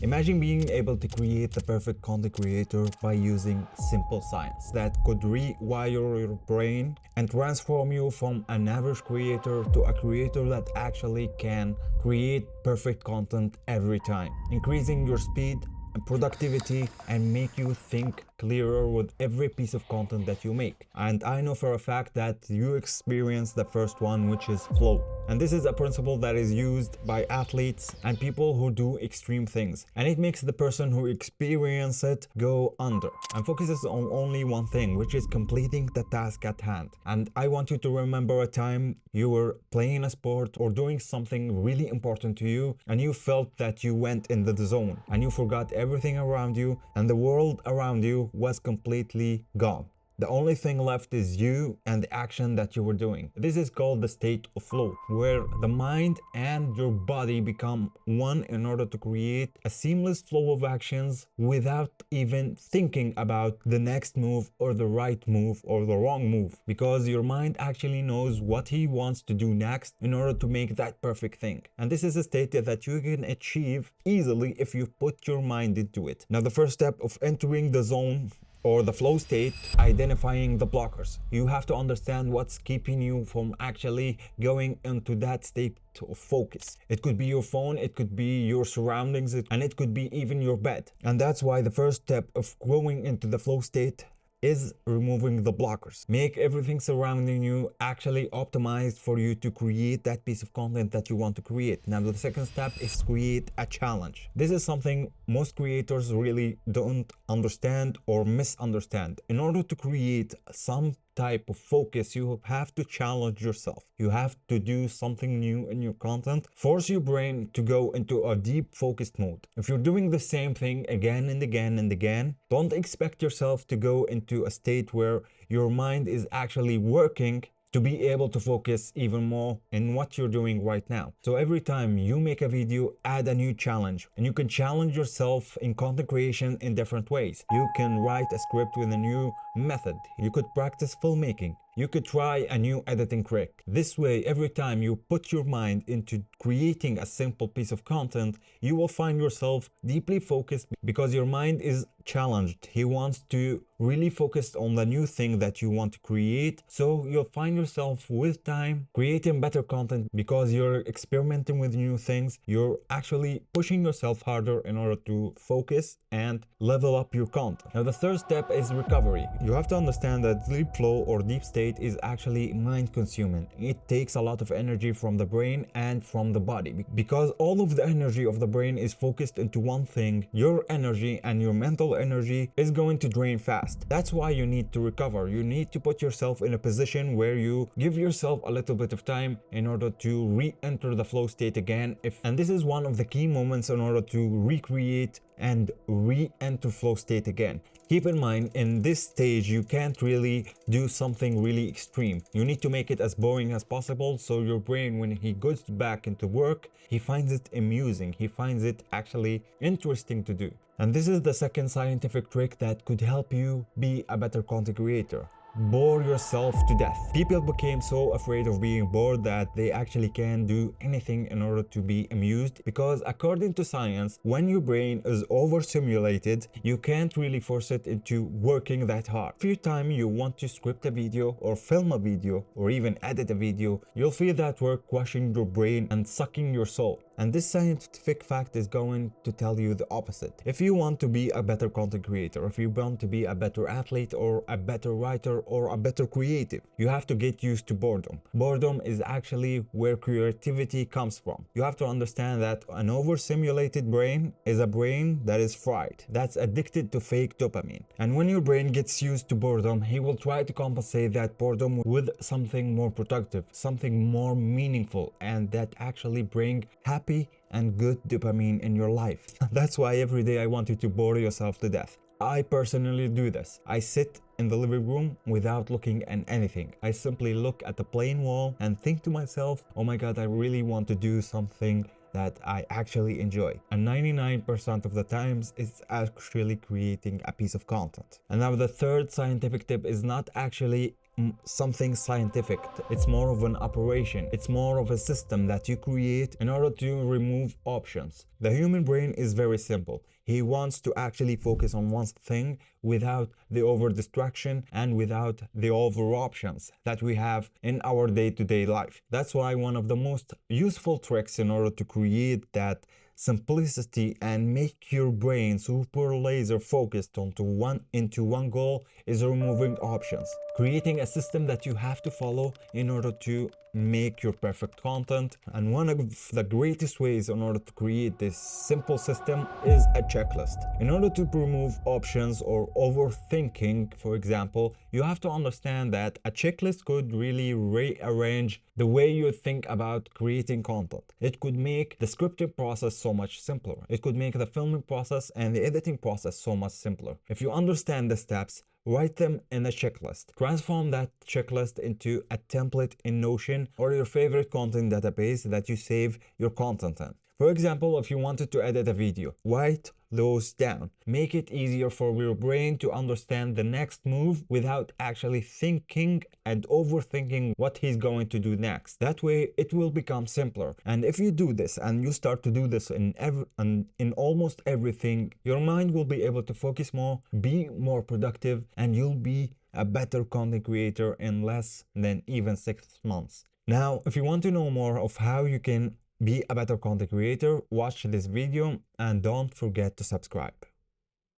Imagine being able to create the perfect content creator by using simple science that could rewire your brain and transform you from an average creator to a creator that actually can create perfect content every time, increasing your speed and productivity and make you think clearer with every piece of content that you make. And I know for a fact that you experience the first one, which is flow. And this is a principle that is used by athletes and people who do extreme things. And it makes the person who experience it go under and focuses on only one thing, which is completing the task at hand. And I want you to remember a time you were playing a sport or doing something really important to you and you felt that you went in the zone and you forgot everything around you and the world around you was completely gone. The only thing left is you and the action that you were doing. This is called the state of flow, where the mind and your body become one in order to create a seamless flow of actions without even thinking about the next move or the right move or the wrong move, because your mind actually knows what he wants to do next in order to make that perfect thing. And this is a state that you can achieve easily if you put your mind into it. Now, the first step of entering the zone or the flow state, identifying the blockers. You have to understand what's keeping you from actually going into that state of focus. It could be your phone, it could be your surroundings, and it could be even your bed. And that's why the first step of going into the flow state is removing the blockers. Make everything surrounding you actually optimized for you to create that piece of content that you want to create. Now, the second step is create a challenge. This is something most creators really don't understand or misunderstand. In order to create some type of focus, you have to challenge yourself. You have to do something new in your content. Force your brain to go into a deep focused mode. If you're doing the same thing again and again and again, don't expect yourself to go into a state where your mind is actually working to be able to focus even more in what you're doing right now. So every time you make a video, add a new challenge, and you can challenge yourself in content creation in different ways. You can write a script with a new method. You could practice filmmaking. You could try a new editing trick. This way, every time you put your mind into creating a simple piece of content, you will find yourself deeply focused because your mind is challenged. He wants to really focus on the new thing that you want to create. So you'll find yourself with time creating better content because you're experimenting with new things. You're actually pushing yourself harder in order to focus and level up your content. Now, the third step is recovery. You have to understand that deep flow or deep state is actually mind consuming. It takes a lot of energy from the brain and from the body because all of the energy of the brain is focused into one thing. Your energy and your mental energy is going to drain fast. That's why you need to recover. You need to put yourself in a position where you give yourself a little bit of time in order to re-enter the flow state again. And this is one of the key moments in order to recreate and re-enter flow state again. Keep in mind, in this stage, you can't really do something really extreme. You need to make it as boring as possible so your brain, when he goes back into work, he finds it amusing. He finds it actually interesting to do. And this is the second scientific trick that could help you be a better content creator. Bore yourself to death. People became so afraid of being bored that they actually can't do anything in order to be amused, because according to science, when your brain is overstimulated, you can't really force it into working that hard. Every time you want to script a video or film a video or even edit a video, you'll feel that work crushing your brain and sucking your soul. And this scientific fact is going to tell you the opposite. If you want to be a better content creator, if you want to be a better athlete or a better writer or a better creative, you have to get used to boredom. Boredom is actually where creativity comes from. You have to understand that an overstimulated brain is a brain that is fried, that's addicted to fake dopamine. And when your brain gets used to boredom, he will try to compensate that boredom with something more productive, something more meaningful, and that actually bring happy and good dopamine in your life. That's why every day I want you to bore yourself to death. I personally do this. I sit in the living room without looking at anything. I simply look at the plain wall and think to myself, oh my god, I really want to do something that I actually enjoy. And 99% of the times it's actually creating a piece of content. And now the third scientific tip is not actually something scientific. It's more of an operation. It's more of a system that you create in order to remove options. The human brain is very simple. He wants to actually focus on one thing without the over distraction and without the over options that we have in our day-to-day life. That's why one of the most useful tricks in order to create that simplicity and make your brain super laser focused into one goal is removing options, creating a system that you have to follow in order to make your perfect content. And one of the greatest ways in order to create this simple system is a checklist. In order to remove options or overthinking, for example, you have to understand that a checklist could really rearrange the way you think about creating content. It could make the scripting process so much simpler. It could make the filming process and the editing process so much simpler. If you understand the steps, write them in a checklist. Transform that checklist into a template in Notion or your favorite content database that you save your content in. For example, if you wanted to edit a video, write those down. Make it easier for your brain to understand the next move without actually thinking and overthinking what he's going to do next. That way it will become simpler. And if you do this and you start to do this in almost everything, your mind will be able to focus more, be more productive, and you'll be a better content creator in less than even 6 months. Now, if you want to know more of how you can be a better content creator, watch this video and don't forget to subscribe.